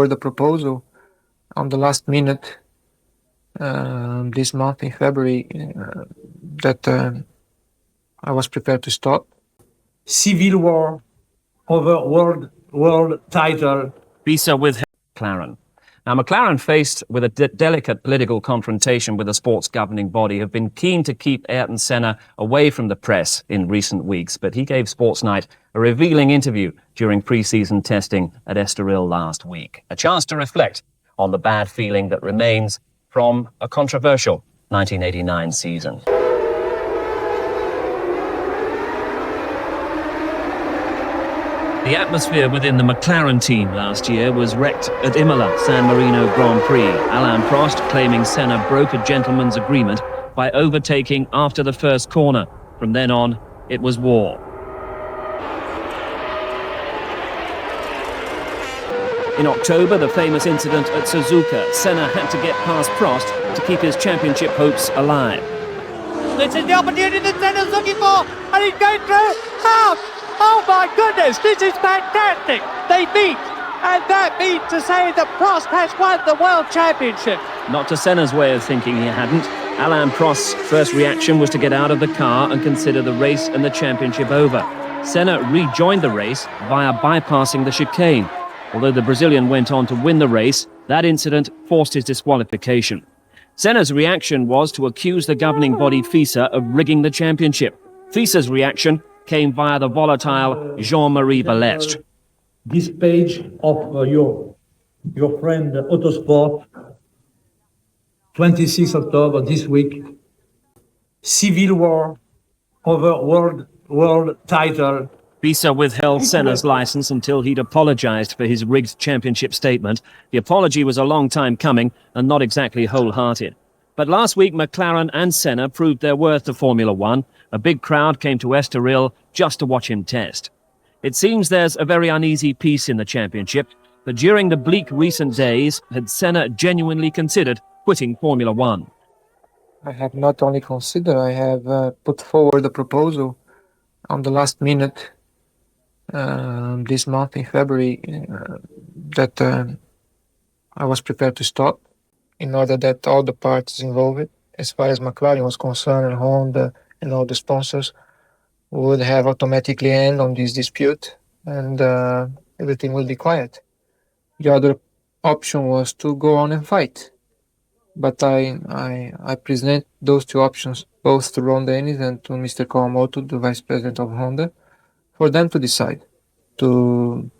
the proposal on the last minute this month in February that I was prepared to stop. Civil war over world title. FISA with McLaren. Now, McLaren, faced with a delicate political confrontation with the sport's governing body, have been keen to keep Ayrton Senna away from the press in recent weeks, but he gave Sports Night a revealing interview during pre-season testing at Estoril last week. A chance to reflect on the bad feeling that remains from a controversial 1989 season. The atmosphere within the McLaren team last year was wrecked at Imola San Marino Grand Prix. Alain Prost claiming Senna broke a gentleman's agreement by overtaking after the first corner. From then on, it was war. In October, the famous incident at Suzuka, Senna had to get past Prost to keep his championship hopes alive. This is the opportunity that Senna's looking for, and he's going through. Oh my goodness, this is fantastic. They beat, and that means to say that Prost has won the World Championship. Not to Senna's way of thinking, he hadn't. Alain Prost's first reaction was to get out of the car and consider the race and the championship over. Senna rejoined the race via bypassing the chicane. Although the Brazilian went on to win the race, that incident forced his disqualification. Senna's reaction was to accuse the governing body FISA of rigging the championship. FISA's reaction came via the volatile Jean-Marie Balestre. This page of your friend MOTORSPORT, 26 October this week. Civil war over world title. FISA withheld Senna's license until he'd apologized for his rigged championship statement. The apology was a long time coming and not exactly wholehearted. But last week, McLaren and Senna proved their worth to Formula One. A big crowd came to Estoril just to watch him test. It seems there's a very uneasy peace in the championship, but during the bleak recent days, had Senna genuinely considered quitting Formula One? I have not only considered, I have put forward a proposal on the last minute this month in February that I was prepared to stop in order that all the parties involved, as far as McLaren was concerned, and Honda and all the sponsors, would have automatically end on this dispute, and everything will be quiet. The other option was to go on and fight, but I present those two options both to Ron Dennis and to Mr. Kawamoto, the vice president of Honda, for them to decide, to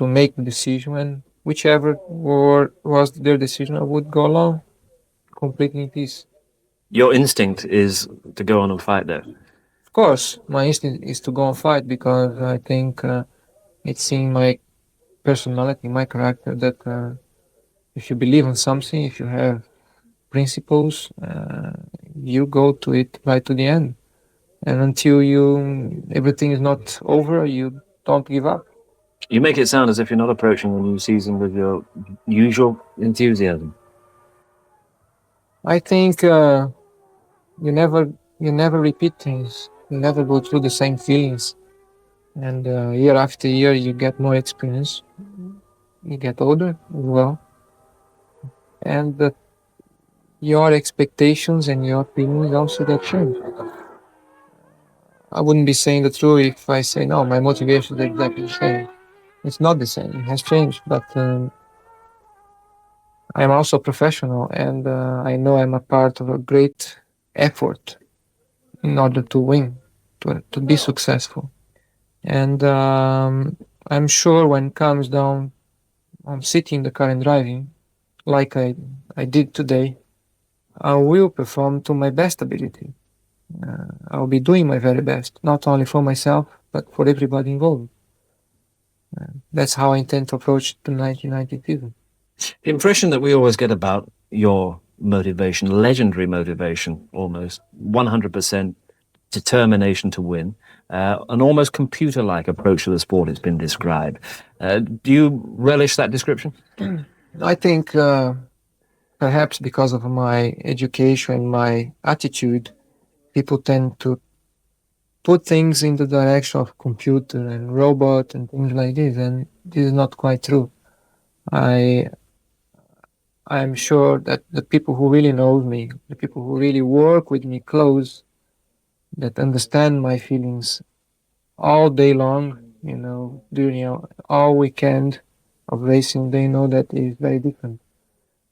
make the decision, and whichever was their decision, I would go along completely in peace. Your instinct is to go on and fight, though. Of course, my instinct is to go and fight, because I think it's in my personality, my character, that if you believe in something, if you have principles, you go to it right to the end. And until everything is not over, you don't give up. You make it sound as if you're not approaching the new season with your usual enthusiasm. I think you never repeat things. You never go through the same feelings. And year after year, you get more experience. You get older as well. And your expectations and your feelings also get changed. I wouldn't be saying the truth if I say, no, my motivation is exactly the same. It's not the same. It has changed. But I am also professional, and I know I'm a part of a great effort in order to win, to be successful. And I'm sure when it comes down on sitting in the car and driving, like I did today, I will perform to my best ability. I'll be doing my very best, not only for myself, but for everybody involved. That's how I intend to approach the 1990 season. The impression that we always get about your motivation, legendary motivation, almost 100% determination to win, an almost computer-like approach to the sport has been described. Do you relish that description? I think perhaps because of my education, my attitude, people tend to put things in the direction of computer and robot and things like this, and this is not quite true. I I am sure that the people who really know me, the people who really work with me close, that understand my feelings all day long, during all weekend of racing, they know that it is very different.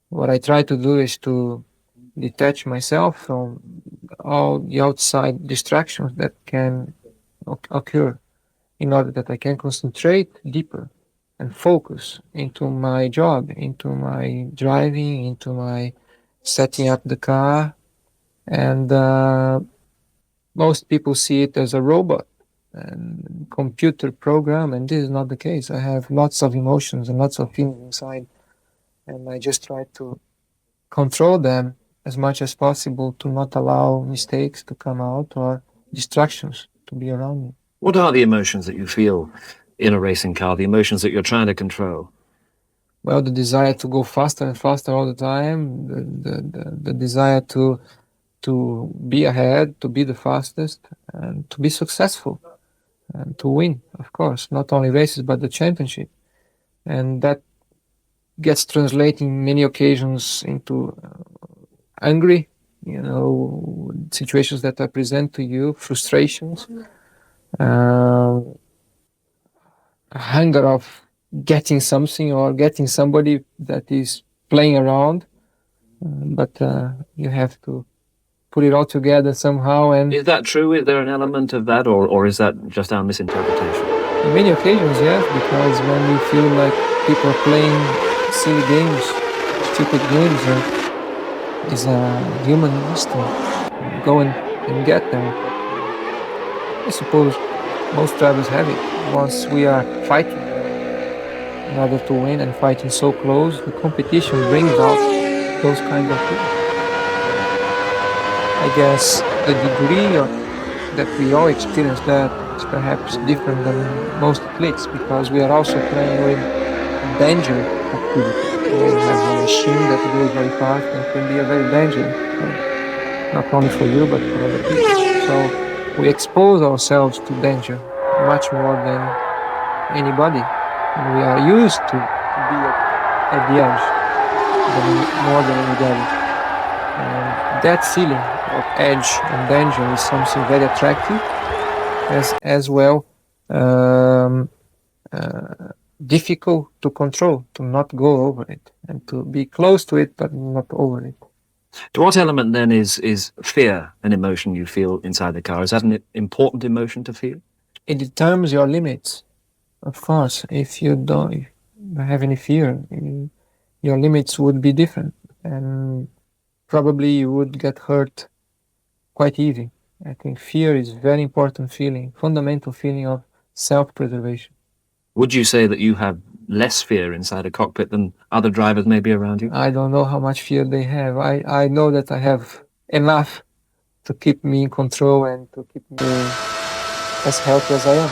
What I try to do is to detach myself from all the outside distractions that can occur in order that I can concentrate deeper and focus into my job, into my driving, into my setting up the car. And most people see it as a robot and computer program, and this is not the case. I have lots of emotions and lots of feelings inside, and I just try to control them as much as possible to not allow mistakes to come out or distractions to be around me. What are the emotions that you feel in a racing car, the emotions that you're trying to control? Well, the desire to go faster and faster all the time, the desire to be ahead, to be the fastest, and to be successful, and to win, of course, not only races but the championship. And that gets translated in many occasions into angry, situations that I present to you, frustrations, a hunger of getting something or getting somebody that is playing around, but you have to put it all together somehow. And Is that true? Is there an element of that, or is that just our misinterpretation? in many occasions, yes, because when you feel like people are playing silly games, stupid games, is a human instinct. Go and get them. I suppose most drivers have it. Once we are fighting in order to win and fighting so close, the competition brings out those kind of things. I guess the degree that we all experience that is perhaps different than most athletes, because we are also playing with danger activity. We have a machine that goes very fast and can be a very dangerous, not only for you but for other people. So we expose ourselves to danger much more than anybody. We are used to be at the edge more than anybody. And that feeling of edge and danger is something very attractive, as well difficult to control, to not go over it, and to be close to it but not over it. To what element then is fear an emotion you feel inside the car? Is that an important emotion to feel? It determines your limits, of course. If you don't have any fear, your limits would be different, and probably you would get hurt quite easy. I think fear is very important feeling, fundamental feeling of self-preservation. Would you say that you have less fear inside a cockpit than other drivers maybe around you? I don't know how much fear they have. I know that I have enough to keep me in control and to keep me as healthy as I am.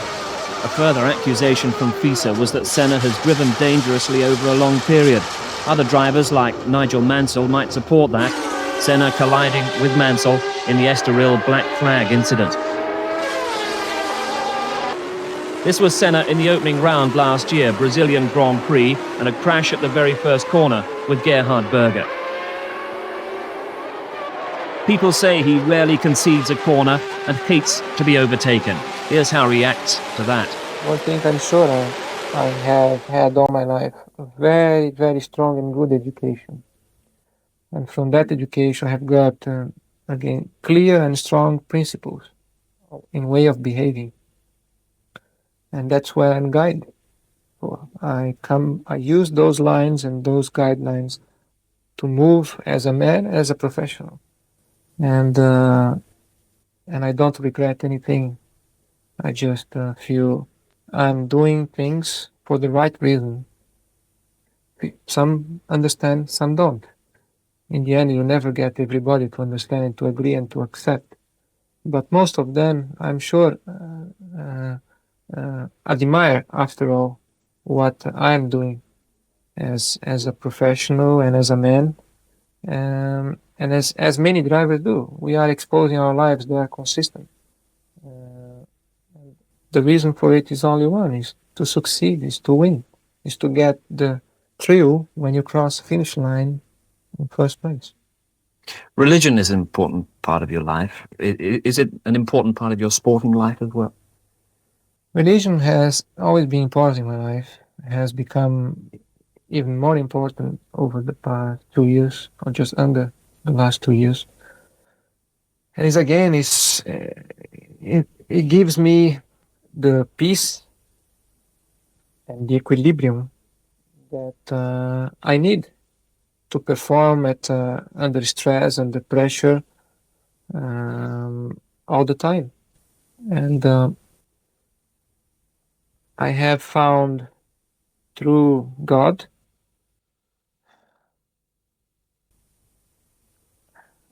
A further accusation from FISA was that Senna has driven dangerously over a long period. Other drivers like Nigel Mansell might support that. Senna colliding with Mansell in the Estoril Black Flag incident. This was Senna in the opening round last year, Brazilian Grand Prix, and a crash at the very first corner with Gerhard Berger. People say he rarely concedes a corner and hates to be overtaken. Here's how he reacts to that. One thing I'm sure I have had all my life, a very, very strong and good education. And from that education I have got, again, clear and strong principles in way of behaving. And that's where I'm guided. I use those lines and those guidelines to move as a man, as a professional. And I don't regret anything. I just feel I'm doing things for the right reason. Some understand, some don't. In the end, you never get everybody to understand and to agree and to accept. But most of them, I'm sure, admire, after all, what I'm doing as a professional and as a man. And as many drivers do, we are exposing our lives. They are consistent. The reason for it is only one: is to succeed, is to win, is to get the thrill when you cross the finish line in first place. Religion is an important part of your life. Is it an important part of your sporting life as well? Religion has always been important in my life. It has become even more important over the past 2 years, or just under the last 2 years. And it gives me the peace and the equilibrium that I need to perform under stress, under pressure, all the time. And I have found through God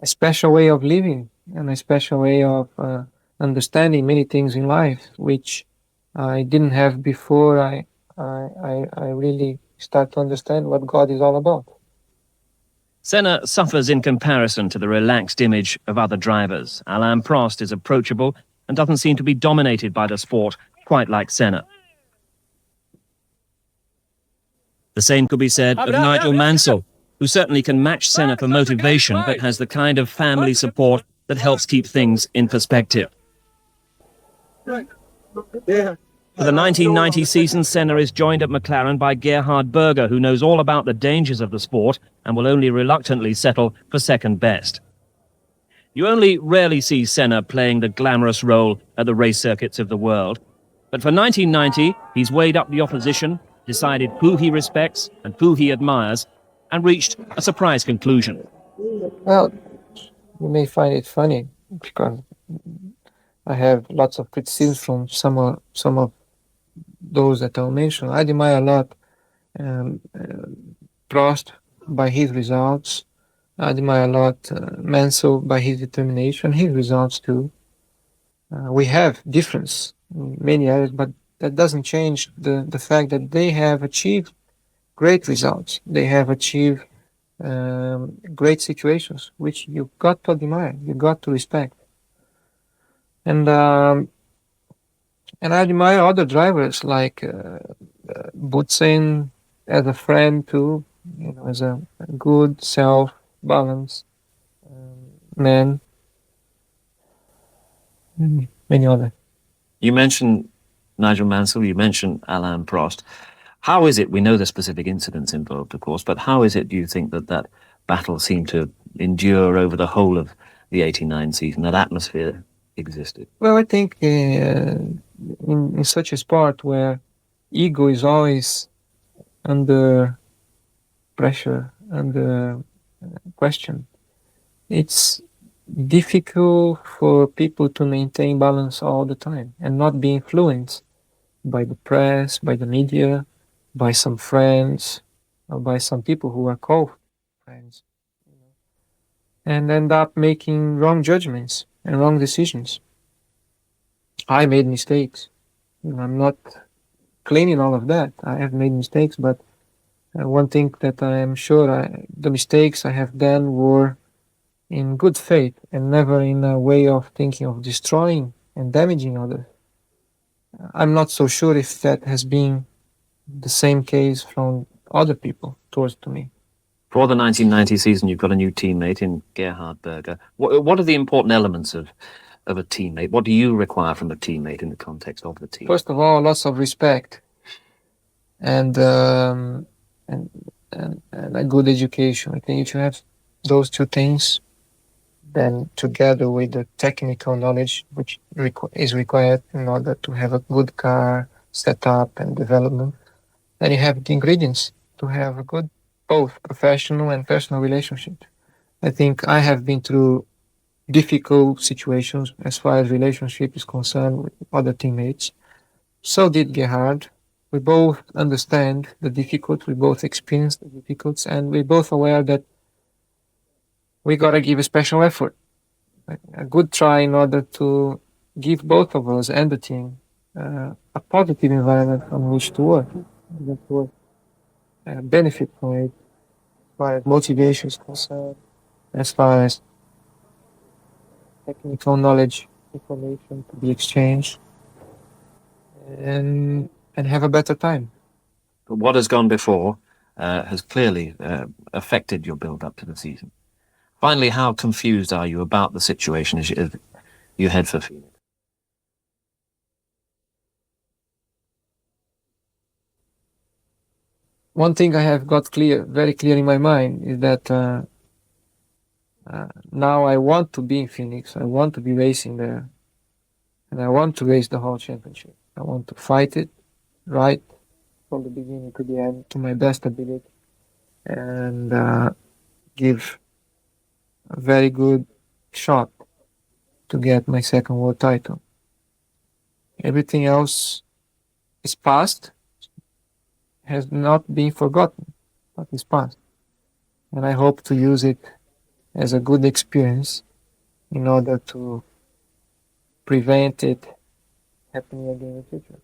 a special way of living and a special way of understanding many things in life, which I didn't have before I really start to understand what God is all about. Senna suffers in comparison to the relaxed image of other drivers. Alain Prost is approachable and doesn't seem to be dominated by the sport quite like Senna. The same could be said of Nigel Mansell, who certainly can match Senna for motivation, but has the kind of family support that helps keep things in perspective. For the 1990 season, Senna is joined at McLaren by Gerhard Berger, who knows all about the dangers of the sport and will only reluctantly settle for second best. You only rarely see Senna playing the glamorous role at the race circuits of the world. But for 1990, he's weighed up the opposition, decided who he respects and who he admires, and reached a surprise conclusion. Well, you may find it funny because I have lots of criticism from some of those that I'll mention. I admire a lot Prost by his results. I admire a lot Mansell by his determination, his results too. We have difference in many areas, but that doesn't change the fact that they have achieved great results. They have achieved great situations, which you got to admire, you got to respect. And I admire other drivers like Butsen as a friend too, as a good, self-balanced man. Many other. You mentioned Nigel Mansell, you mentioned Alain Prost. How is it, we know the specific incidents involved, of course, but how is it, do you think, that battle seemed to endure over the whole of the 89 season, that atmosphere existed? Well, I think in such a sport where ego is always under pressure, under question, it's difficult for people to maintain balance all the time and not be influenced by the press, by the media, by some friends, or by some people who are called friends, and end up making wrong judgments and wrong decisions. I made mistakes. I'm not claiming all of that. I have made mistakes, but one thing that I am sure the mistakes I have done were in good faith and never in a way of thinking of destroying and damaging others. I'm not so sure if that has been the same case from other people towards to me. For the 1990 season, you've got a new teammate in Gerhard Berger. What are the important elements of a teammate? What do you require from a teammate in the context of the team? First of all, lots of respect and a good education. I think if you have those two things, then together with the technical knowledge which is required in order to have a good car setup and development, then you have the ingredients to have a good both professional and personal relationship. I think I have been through difficult situations as far as relationship is concerned with other teammates. So did Gerhard. We both understand the difficult, we both experience the difficulties, and we're both aware that we gotta give a special effort, a good try in order to give both of us and the team a positive environment on which to work, benefit from it, as far as motivation is concerned, as far as technical knowledge, information to be exchanged, and have a better time. But what has gone before has clearly affected your build-up to the season. Finally, how confused are you about the situation as you head for Phoenix? One thing I have got very clear in my mind is that now I want to be in Phoenix. I want to be racing there, and I want to race the whole championship. I want to fight it right from the beginning to the end to my best ability, and give a very good shot to get my second world title. Everything else is past, has not been forgotten, but is past. And I hope to use it as a good experience in order to prevent it happening again in the future.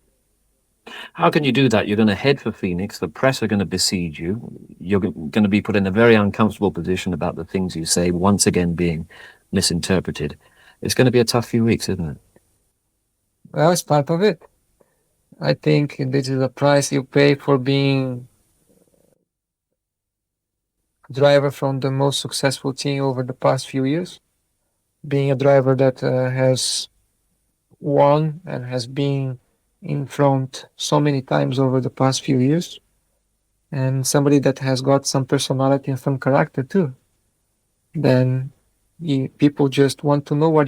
How can you do that? You're going to head for Phoenix, the press are going to besiege you, you're going to be put in a very uncomfortable position about the things you say, once again being misinterpreted. It's going to be a tough few weeks, isn't it? Well, it's part of it. I think this is a price you pay for being a driver from the most successful team over the past few years, being a driver that has won and has been in front so many times over the past few years, and somebody that has got some personality and some character too. Then people just want to know what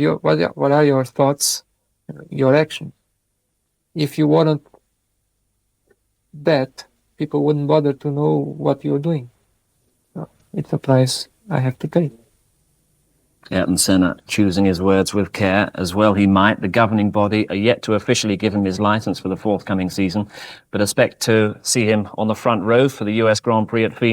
are your thoughts, your actions. If you weren't that, people wouldn't bother to know what you're doing. So it's a price I have to pay. Ayrton Senna choosing his words with care, as well he might. The governing body are yet to officially give him his licence for the forthcoming season, but expect to see him on the front row for the US Grand Prix at Phoenix.